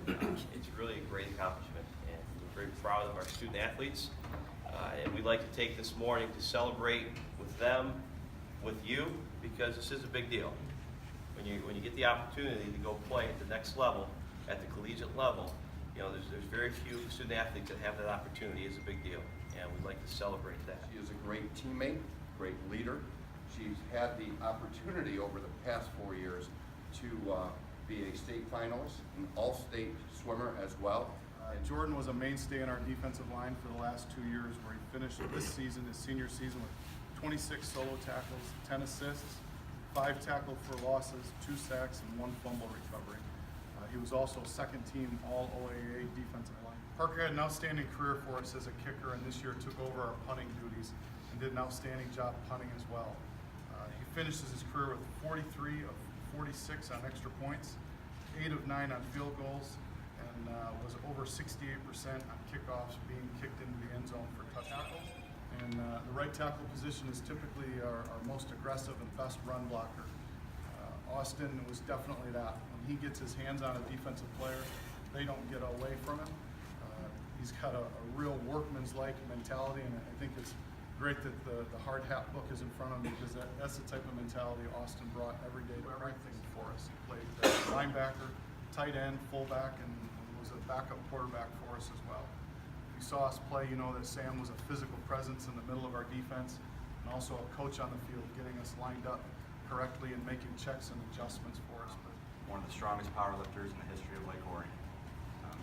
It's really a great accomplishment, and we're very proud of our student athletes. And we'd like to take this morning to celebrate with them, with you, because this is a big deal. When you get the opportunity to go play at the next level, at the collegiate level, you know, there's very few student athletes that have that opportunity. It's a big deal, and we'd like to celebrate that. She is a great teammate, great leader. She's had the opportunity over the past 4 years to be a state finalist, an all-state swimmer as well. Jordan was a mainstay in our defensive line for the last 2 years, where he finished this season, his senior season, with 26 solo tackles, 10 assists, 5 tackled for losses, 2 sacks, and 1 fumble recovery. He was also second team All-OAA defensive line. Parker had an outstanding career for us as a kicker, and this year took over our punting duties and did an outstanding job punting as well. He finishes his career with 43 of 46 on extra points, 8 of 9 on field goals, and was over 68% on kickoffs being kicked into the end zone for touchdowns. And the right tackle position is typically our most aggressive and best run blocker. Austin was definitely that. When he gets his hands on a defensive player, they don't get away from him. He's got a real workman's-like mentality, and I think it's great that the hard hat book is in front of him, because that's the type of mentality Austin brought every day to everything for us. He played linebacker, tight end, fullback, and was a backup quarterback for us as well. If you saw us play, you know that Sam was a physical presence in the middle of our defense, and also a coach on the field, getting us lined up correctly and making checks and adjustments for us. But one of the strongest powerlifters in the history of Lake Orion.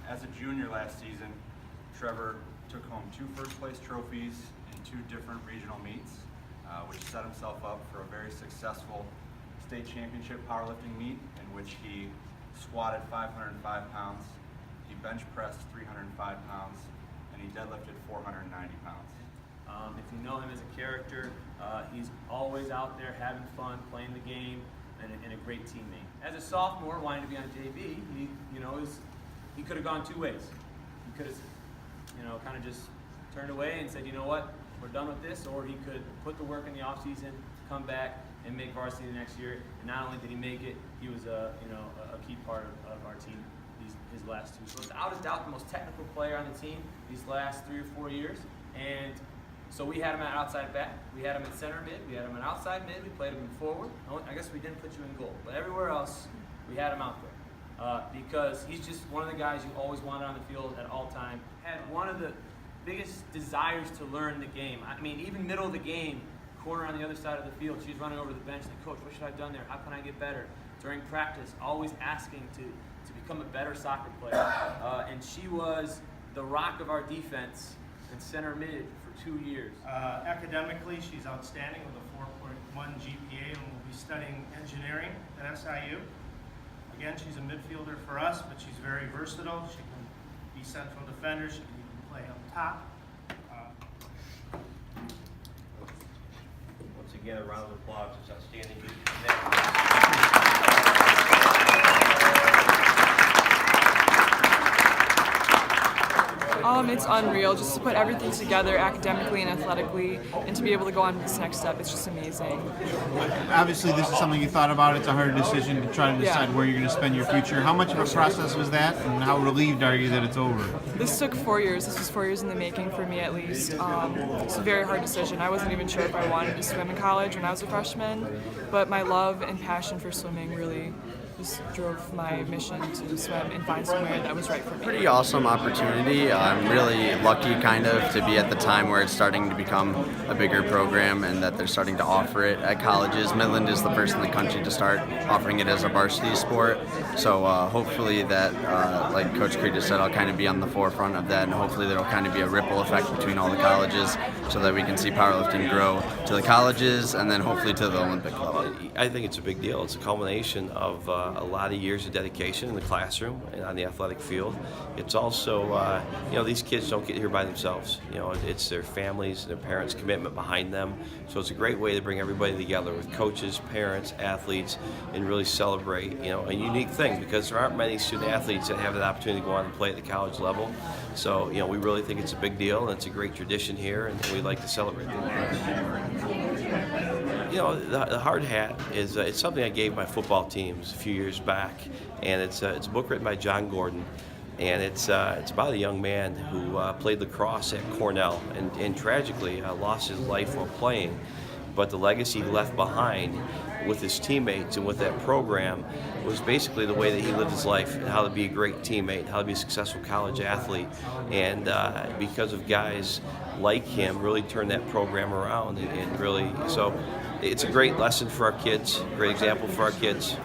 As a junior last season, Trevor took home 2 first-place trophies in 2 different regional meets, which set himself up for a very successful state championship powerlifting meet, in which he squatted 505 pounds, he bench pressed 305 pounds, and he deadlifted 490 pounds. If you know him as a character, he's always out there having fun, playing the game, and a great teammate. As a sophomore, wanting to be on JV, he could have gone 2 ways. He could have, kind of just turned away and said, you know what, we're done with this, or he could put the work in the off season, come back, and make varsity the next year. And not only did he make it, he was a key part of our team his last 2 years. So without a doubt the most technical player on the team these last 3 or 4 years. And so we had him at outside back, we had him at center mid, we had him at outside mid, we played him in forward. I guess we didn't put you in goal, but everywhere else we had him out there. Because he's just one of the guys you always wanted on the field at all time. Had one of the biggest desires to learn the game. I mean, even middle of the game, corner on the other side of the field, she's running over to the bench like, Coach, what should I have done there? How can I get better? During practice, always asking to become a better soccer player. And she was the rock of our defense and center mid for 2 years. Academically, she's outstanding with a 4.1 GPA, and will be studying engineering at SIU. Again, she's a midfielder for us, but she's very versatile. She can be central defender. She can even play up top. Once again, a round of applause. It's outstanding. It's unreal just to put everything together academically and athletically, and to be able to go on to this next step. It's just amazing. Obviously, this is something you thought about. It's a hard decision to try to decide where you're going to spend your future. How much of a process was that, and how relieved are you that it's over? This took 4 years. This was 4 years in the making for me, at least. It's a very hard decision. I wasn't even sure if I wanted to swim in college when I was a freshman, but my love and passion for swimming really just drove my mission to swim and find somewhere that was right for me. Pretty awesome opportunity. I'm really lucky kind of to be at the time where it's starting to become a bigger program and that they're starting to offer it at colleges. Midland is the first in the country to start offering it as a varsity sport. So hopefully that, like Coach Creed just said, I'll kind of be on the forefront of that, and hopefully there will kind of be a ripple effect between all the colleges so that we can see powerlifting grow to the colleges and then hopefully to the Olympic level. I think it's a big deal. It's a culmination of a lot of years of dedication in the classroom and on the athletic field. It's also, these kids don't get here by themselves. It's their families and their parents' commitment behind them. So it's a great way to bring everybody together with coaches, parents, athletes, and really celebrate, a unique thing, because there aren't many student athletes that have that opportunity to go on and play at the college level. So, we really think it's a big deal, and it's a great tradition here, and we'd like to celebrate it. The hard hat is it's something I gave my football teams a few years back, and it's a book written by John Gordon And it's about a young man who played lacrosse at Cornell and tragically lost his life while playing. But the legacy he left behind with his teammates and with that program was basically the way that he lived his life and how to be a great teammate, how to be a successful college athlete. And because of guys like him, really turned that program around and really, so it's a great lesson for our kids, great example for our kids.